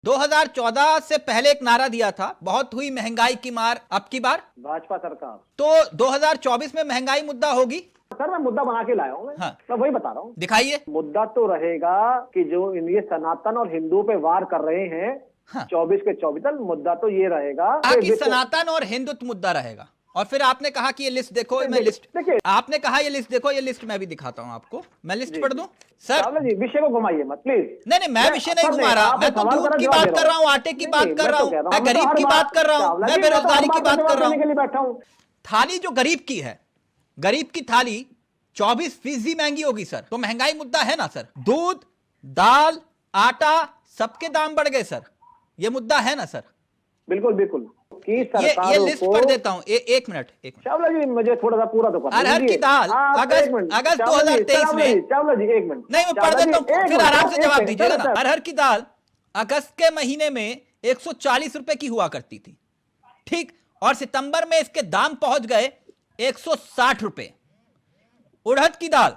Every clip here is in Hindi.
2014 से पहले एक नारा दिया था, बहुत हुई महंगाई की मार, अब की बार भाजपा सरकार। तो 2024 में महंगाई मुद्दा होगी। सर मैं मुद्दा बना के लाया हूँ हाँ। मैं वही बता रहा हूँ। दिखाइए। मुद्दा तो रहेगा कि जो ये सनातन और हिंदू पे वार कर रहे हैं। हाँ। 24 के 24 तक मुद्दा तो ये रहेगा कि सनातन और हिंदुत्व मुद्दा रहेगा। और फिर आपने कहा कि ये लिस्ट देखो, मैं लिस्ट देखिए, आपने कहा ये लिस्ट देखो, ये लिस्ट मैं भी दिखाता हूं आपको। मैं लिस्ट पढ़ दूं सर? चावला जी विषय को घुमाइए मत प्लीज। नहीं, मैं विषय नहीं घुमा रहा, मैं तो दूध की बात कर रहा हूँ, आटे की बात कर रहा हूँ, मैं गरीब की बात कर रहा हूँ, मैं बेरोजगारी की बात कर रहा हूँ। थाली जो गरीब की है, गरीब की थाली 24% महंगी होगी सर, तो महंगाई मुद्दा है ना सर। दूध, दाल, आटा, सबके दाम बढ़ गए सर, ये मुद्दा है ना सर। बिल्कुल बिल्कुल। ये लिस्ट पढ़ देता हूँ, एक मिनट। चावला जी मुझे थोड़ा सा पूरा तो अरहर की दाल अगस्त 2023 में। चावला जी एक मिनट, नहीं मैं पढ़ देता हूँ, फिर आराम से जवाब दीजिएगा ना। अरहर की दाल अगस्त के महीने में 140 रुपए की हुआ करती थी, ठीक, और सितंबर में इसके दाम पहुंच गए 160 रुपए। उड़द की दाल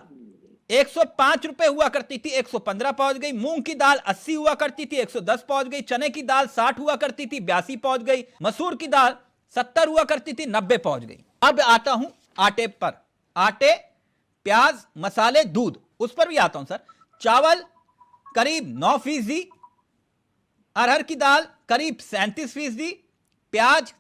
105 रुपए हुआ करती थी, 115 पहुंच गई। मूंग की दाल 80 हुआ करती थी, 110 पहुंच गई। चने की दाल 60 हुआ करती थी, 82 पहुंच गई। मसूर की दाल 70 हुआ करती थी, 90 पहुंच गई। अब आता हूं आटे पर, आटे, प्याज, मसाले, दूध, उस पर भी आता हूं सर। चावल करीब 9%, अरहर की दाल करीब 37%, प्याज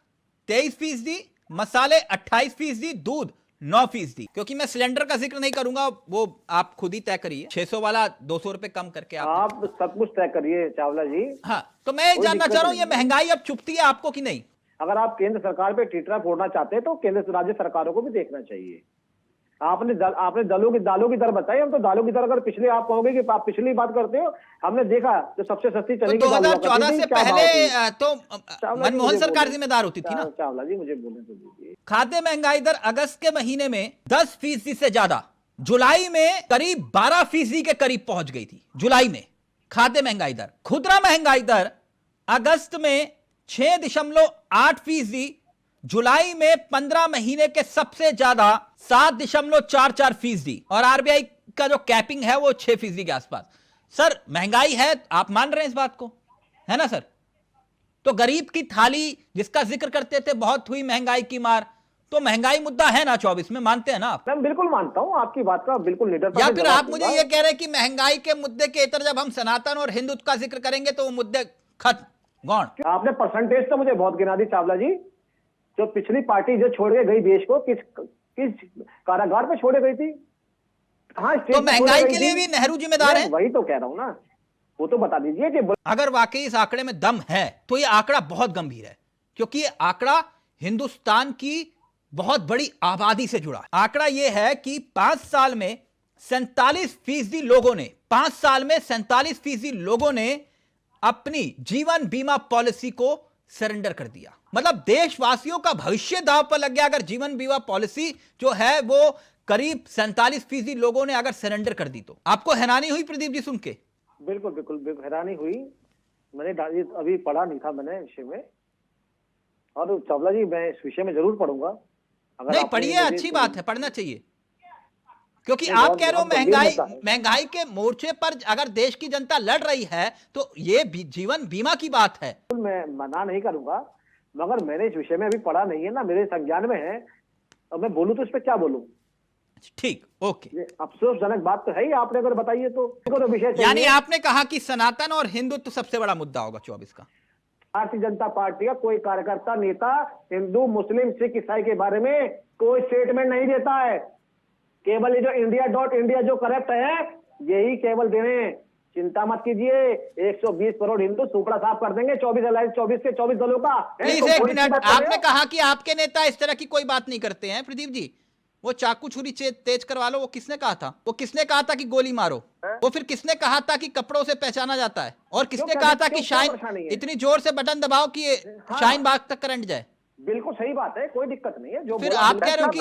23%, मसाले 28%, दूध 9%। क्योंकि मैं सिलेंडर का जिक्र नहीं करूंगा, वो आप खुद ही तय करिए। 600 वाला 200 रुपए कम करके आप सब कुछ तय करिए चावला जी। हाँ, तो मैं जानना चाह रहा हूं, ये महंगाई अब चुभती है आपको कि नहीं? अगर आप केंद्र सरकार पे टीटरा फोड़ना चाहते हैं तो केंद्र राज्य सरकारों को भी देखना चाहिए। आपने दालों की दर बताई, हम तो दालों की दर, अगर पिछले आप कहोगे कि आप पिछली बात करते हो, हमने देखा जो सबसे सस्ती चने की दाल 2014 से पहले तो मनमोहन सरकार जिम्मेदार होती थी ना। चावला जी मुझे बोलने तो दीजिए। खाद्य महंगाई दर अगस्त के महीने में 10% से ज्यादा, जुलाई में करीब 12% के करीब पहुंच गई थी। जुलाई में खाद्य महंगाई दर। खुदरा महंगाई दर अगस्त में 6.8%, जुलाई में 15 महीने के सबसे ज्यादा 7.44%, और आरबीआई का जो कैपिंग है वो 6% के आसपास। सर महंगाई है, आप मान रहे हैं इस बात को, है ना सर? तो गरीब की थाली जिसका जिक्र करते थे, बहुत हुई महंगाई की मार, तो महंगाई मुद्दा है ना 24 में, मानते हैं ना आप? मैं बिल्कुल मानता हूं आपकी बात का, बिल्कुल निडरता। या फिर आप मुझे ये कह रहे हैं कि महंगाई के मुद्दे के इतर जब हम सनातन और हिंदुत्व का जिक्र करेंगे तो वो मुद्दे खत्म, गौण? आपने परसेंटेज तो मुझे बहुत गिना दी चावला जी। जो पिछली पार्टी जो छोड़ के गई देश को, किस कारागार पे छोड़े गई थी, कहां? तो महंगाई के लिए भी नेहरू जिम्मेदार है। वही तो कह रहा हूं ना, वो तो बता दीजिए कि अगर वाकई इस आंकड़े में दम है तो ये आंकड़ा बहुत गंभीर है, क्योंकि ये आंकड़ा हिंदुस्तान की बहुत बड़ी आबादी से जुड़ा है। आंकड़ा यह है कि 5 साल में 47% लोगों ने, 5 साल में 47% लोगों ने अपनी जीवन बीमा पॉलिसी को सरेंडर कर दिया। मतलब देशवासियों का भविष्य दांव पर लग गया। अगर जीवन बीमा पॉलिसी जो है वो करीब 47% लोगों ने अगर सरेंडर कर दी, तो आपको हैरानी हुई प्रदीप जी सुन के? बिल्कुल बिल्कुल हैरानी हुई। मैंने अभी पढ़ा नहीं था मैंने विषय में, और चावला जी मैं इस विषय में जरूर पढ़ूंगा। नहीं पढ़िए, अच्छी बात है, पढ़ना चाहिए। क्योंकि आप कह रहे हो महंगाई के मोर्चे पर अगर देश की जनता लड़ रही है तो ये जीवन बीमा की बात है। मैं मना नहीं करूंगा, मगर मैंने इस विषय में अभी पढ़ा नहीं है ना, मेरे संज्ञान में है, और मैं बोलूं तो इस पे क्या बोलूं? ठीक, ओके। अफसोसजनक बात तो है ही, आपने अगर बताइए तो विषय। यानी आपने कहा कि सनातन और हिंदुत्व सबसे बड़ा मुद्दा होगा 24 का। भारतीय जनता पार्टी का कोई कार्यकर्ता, नेता हिंदू, मुस्लिम, सिख, ईसाई के बारे में कोई स्टेटमेंट नहीं देता है। केवल ये जो इंडिया जो करप्ट है, यही केवल दे रहे हैं। चिंता मत कीजिए, 120 करोड़ हिंदू सुपड़ा साफ कर देंगे 24 के 24 दलों का। प्लीज एक मिनट, आपने कहा कि आपके नेता इस तरह की कोई बात नहीं करते हैं। प्रदीप जी, वो चाकू छुरी तेज करवा लो, वो किसने कहा था? वो किसने कहा था कि गोली मारो? वो फिर किसने कहा था कि कपड़ों से पहचाना जाता है? और किसने कहा था कि शाइन इतनी जोर से बटन दबाओ कि शाइन बाग तक करंट जाए? बिल्कुल सही बात है, कोई दिक्कत नहीं है। जो फिर आप कह रहे हो कि